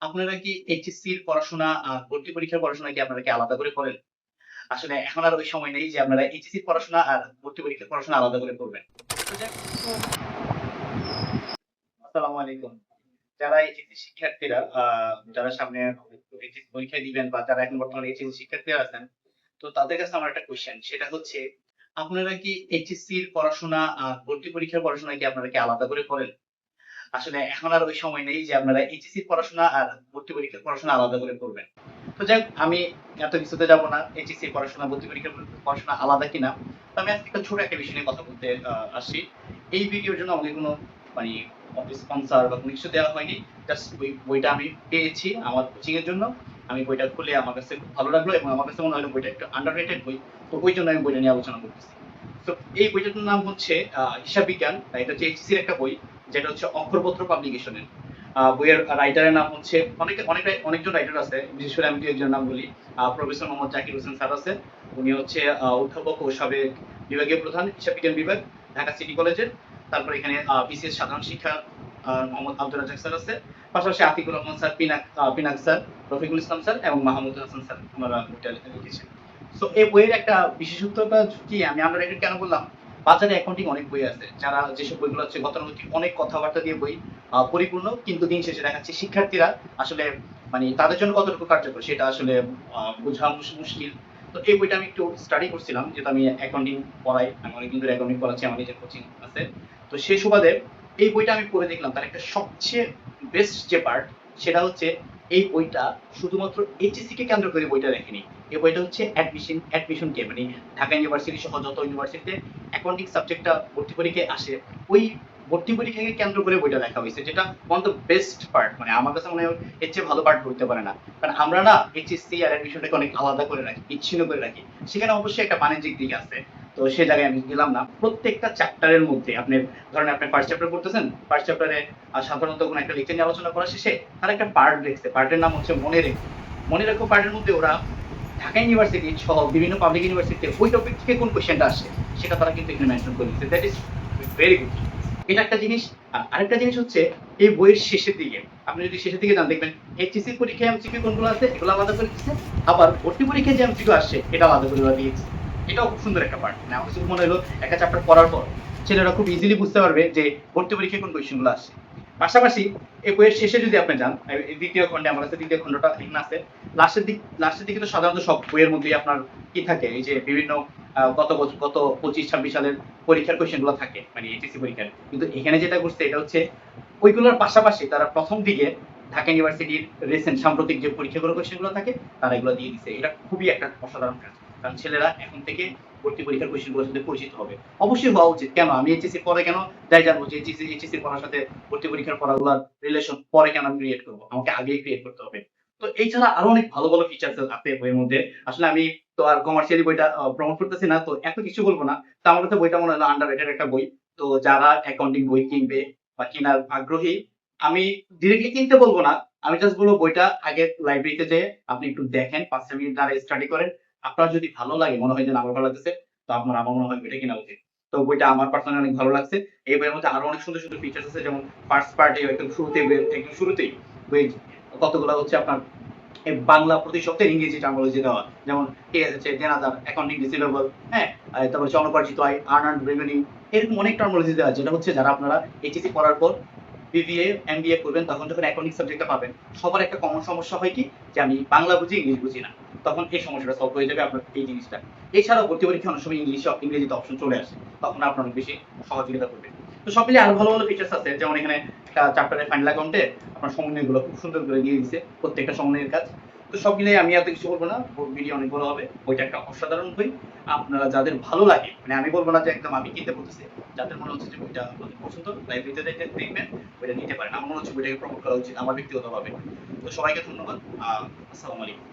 আপনারা কি এইচএসসির পড়াশোনা আর ভর্তি পরীক্ষার পড়াশোনা কি আপনারা কি আলাদা করে করেন? আসলে এখন আর ওই সময় নেই যে আপনারা এইচএসসির পড়াশোনা আর ভর্তি পরীক্ষার পড়াশোনা আলাদা করে করবেন। তো যাক আসসালামু আলাইকুম। যারা এইচএসসি শিক্ষার্থীরা যারা সামনে এইচএসসি পরীক্ষা দিবেন বা যারা এখন বর্তমানে এইচএসসি শিক্ষার্থীরা আছেন, তো তাদের কাছে আমার একটা কোয়েশ্চেন সেটা হচ্ছে আপনারা কি এইচএসসির পড়াশোনা আর ভর্তি পরীক্ষার পড়াশোনা কি আপনারা কি আলাদা করে করেন? আসলে এখন আর ওই সময় নেই যে আপনারা এইচএসসি পড়াশোনা আর ভর্তি পরীক্ষার পড়াশোনা আলাদা করে করবেন। তো যাই হোক, আমি এত কিছুতে যাব না। এইচএসসি পড়াশোনা, ভর্তি পরীক্ষার পড়াশোনা আলাদা কিনা। তো আমি আজকে একটা ছোট একটা বিষয় নিয়ে কথা বলতে আসছি। এই ভিডিওর জন্য আমাকে কোনো মানে স্পন্সর বা কোনো কিছু দেওয়া হয়নি। জাস্ট ওই বইটা আমি পেয়েছি আমার কোচিং এর জন্য। আমি বইটা খুলে আমার কাছে খুব ভালো লাগলো এবং আমার কাছে মনে হলো বইটা একটু আন্ডাররেটেড বই। তো ওই জন্য আমি বইটা নিয়ে আলোচনা করতেছি। তো এই বইটার নাম হচ্ছে হিসাব বিজ্ঞান। এটা হচ্ছে এইচএসসির একটা বই, যেটা হচ্ছে অক্ষরপত্র পাবলিকেশনের। বইয়ের রাইটারের নাম হচ্ছে অনেকজন রাইটার আছে, বিশেষ করে আমি দু একজনের নাম বলি। প্রফেসর মোহাম্মদ জাকির হোসেন স্যার আছে। উনি হচ্ছে অধ্যাপক ও সাবেক বিভাগীয় প্রধান, হিসাব বিজ্ঞান বিভাগ, ঢাকা সিটি কলেজের। তারপর এখানে বিসিএস সাধারণ শিক্ষা মোহাম্মদ আব্দুল রাজ্জাক স্যার আছে। পাশাপাশি Atikur Rahman sir, Pinak sir, Rafiqul Islam sir এবং মাহমুদ হাসান স্যার ওনারা বইটা লিখেছেন। সো এই বইয়ের একটা বিশেষত্বটা কি, আমি আন্ডাররেটেড কেন বললাম, বাজারে অ্যাকাউন্টিং অনেক বই আছে, যারা যেসব বইগুলো হচ্ছে গতানুগতিক অনেক কথাবার্তা দিয়ে বই, পরিপূর্ণ, কিন্তু দিন শেষে দেখাচ্ছে শিক্ষার্থীরা আসলে মানে তাদের জন্য কতটুকু কার্যকর সেটা আসলে বোঝা মুশকিল। তো এই বইটা আমি একটু স্টাডি করছিলাম, যেহেতু আমি অ্যাকাউন্টিং পড়াই, আমি অনেকদিন ধরে অ্যাকাউন্টিং পড়াচ্ছি, আমার নিজের কোচিং আছে। তো সেই সুবাদে এই বইটা আমি পড়ে দেখলাম তার একটা সবচেয়ে বেস্ট যে পার্ট, সেটা হচ্ছে এই বইটা শুধুমাত্র এইচএসসি কে কেন্দ্র করে বইটা লেখেনি। এই বইটা হচ্ছে অ্যাডমিশনকে মানে ঢাকা ইউনিভার্সিটি সহ যত ইউনিভার্সিটিতে অ্যাকাউন্টিং সাবজেক্টটা ভর্তি পরীক্ষায় আসে, ওই ভর্তি পরীক্ষাকে কেন্দ্র করে বইটা লেখা হয়েছে, যেটা one of the best part. মানে আমার কাছে মনে হয় এর চেয়ে ভালো পার্ট করতে পারে না। কারণ আমরা না এইচএসসি আর অ্যাডমিশনটাকে অনেক আলাদা করে রাখি, বিচ্ছিন্ন করে রাখি। সেখানে অবশ্যই একটা বাণিজ্যিক দিক আছে। তো সে জায়গায় আমি গেলাম না। প্রত্যেকটা চ্যাপ্টারের মধ্যে আপনি ধরেন আপনি ফার্স্ট চ্যাপ্টার পড়তেছেন, ফার্স্ট চ্যাপ্টারে সাধারণত কোনো একটা লেকচার নিয়ে আলোচনা করা শেষে তার একটা পার্ট লিখছে, পার্টের নাম হচ্ছে মনে রেখো। মনে রাখো পার্টের মধ্যে ওরা ঢাকা ইউনিভার্সিটি সহ বিভিন্ন পাবলিক ইউনিভার্সিটিতে ওই টপিক থেকে কোন কোয়েশ্চেনটা আসে সেটা তারা কিন্তু এখানে মেনশন করে দিচ্ছে। That is very good. এটা একটা জিনিস। আর আরেকটা জিনিস হচ্ছে এই বইয়ের শেষের দিকে, আপনি যদি শেষের দিকে যান দেখবেন এইচএসসি পরীক্ষায় এমসিকিউ কোনগুলো আছে এগুলো আলাদা করে দিচ্ছে, আবার ভর্তি পরীক্ষায় যে এমসিকিউ আসছে এটা আলাদা করে দিয়েছে। এটাও খুব সুন্দর একটা পার্ট। মানে আমার কাছে মনে হলো একটা চ্যাপ্টার পড়ার পর ছেলেরা খুব ইজিলি বুঝতে পারবে যে ভর্তি পরীক্ষায় কোন কোয়েশ্চেনগুলো আসছে। পাশাপাশি এই বইয়ের শেষে যদি আপনি যান, দ্বিতীয় খণ্ডে আমার কাছে দ্বিতীয় খণ্ডটা এখানে আছে। লাস্টের দিকে তো সাধারণত সব বইয়ের মধ্যেই আপনার কি থাকে, এই যে বিভিন্ন গত 25-26 সালের পরীক্ষার কোয়েশ্চেন গুলো থাকে, মানে এইচএসসি পরীক্ষার। কিন্তু এখানে যেটা করছে এটা হচ্ছে ওইগুলোর পাশাপাশি তারা প্রথম দিকে ঢাকা ইউনিভার্সিটির রিসেন্ট সাম্প্রতিক যে পরীক্ষাগুলো কোয়েশ্চেন গুলো থাকে তারা এগুলো দিয়ে দিচ্ছে। এটা খুবই একটা অসাধারণ কাজ। কারণ ছেলেরা এখন থেকে ভর্তি পরীক্ষার কোয়েশ্চেন গুলোর সাথে পরিচিত হবে। অবশ্যই হওয়া উচিত। কেন আমি এইচএসসি পরে কেন যাই জানবো যে এইচএসসি পড়ার সাথে ভর্তি পরীক্ষার পড়াগুলোর রিলেশন পরে কেন আমি ক্রিয়েট করবো, আমাকে আগেই ক্রিয়েট করতে হবে। তো এই ছাড়া আরো অনেক ভালো ভালো ফিচার্স আছে বইয়ের মধ্যে। আসলে আমি তো আর কমার্শিয়ালি বইটা প্রমোট করতেছি না, তো এত কিছু বলবো না। তো আমার কাছে বইটা মনে হলো আন্ডাররেটেড একটা বই। তো যারা অ্যাকাউন্টিং বই কিনবে বা কেনার আগ্রহী, আমি ডিরেক্টলি কিনতে বলবো না, আমি জাস্ট বলবো বইটা আগে লাইব্রেরিতে যেয়ে আপনি একটু দেখেন, 5 মিনিট দাঁড়িয়ে স্টাডি করেন। আপনার যদি ভালো লাগে, মনে হয় যে না আমার ভালো লাগতেছে, তো আমার মনে হয় বইটা কেনা উচিত। তো বইটা আমার পার্সোনালি অনেক ভালো লাগছে। এই বইয়ের মধ্যে আরো অনেক সুন্দর সুন্দর ফিচার্স আছে, যেমন ফার্স্ট পার্টে একদম শুরুতেই বই কতগুলো হচ্ছে আপনার এই বাংলা প্রতি সপ্তাহে ইংরেজি টার্মোলজি দেওয়া, যেমন ঠিক আছে দেনাদার, অ্যাকাউন্টিং রিসিভেবল, হ্যাঁ, তারপর জনপার্জিত আয়, আর্ন রেভিনিউ, এরকম অনেক টার্মোলজি দেওয়া, যেটা হচ্ছে যারা আপনারা এইচএসসি পড়ার পর বিবিএ এমবিএ করবেন তখন যখন অ্যাকাউন্টিং সাবজেক্টটা পাবেন, সবার একটা কমন সমস্যা হয় কি, যে আমি বাংলা বুঝি ইংলিশ বুঝি না। তখন এই সমস্যাটা সলভ হয়ে যাবে আপনার এই জিনিসটা। এছাড়াও ভর্তি পরীক্ষা অনেক সময় ইংরেজিতে অপশন চলে আসে, তখন আপনার অনেক বেশি সহযোগিতা করবে। তো সব মিলিয়ে আরো ভালো ভালো ফিচার্স আছে, যেমন এখানে একটা চ্যাপ্টারের ফাইনাল অ্যাকাউন্টে আপনার সমন্বয়গুলো খুব সুন্দর করে দিয়ে দিচ্ছে, প্রত্যেকটা সমন্বয়ের কাজ। তো সব মিলিয়ে আমি এত কিছু বলবো না, ভিডিও অনেক বড় হবে। ওইটা একটা অসাধারণ বই। আপনারা যাদের ভালো লাগে, মানে আমি বলবো না যে একদম আমি কিনতে বলতেছি, যাদের মনে হচ্ছে যে বইটা আপনাদের পছন্দ, লাইব্রেরিতে দেখবেন, বইটা নিতে পারেন। আমার মনে হচ্ছে বইটাকে প্রমোট করা উচিত আমার ব্যক্তিগতভাবে। তো সবাইকে ধন্যবাদ। আসসালামু আলাইকুম।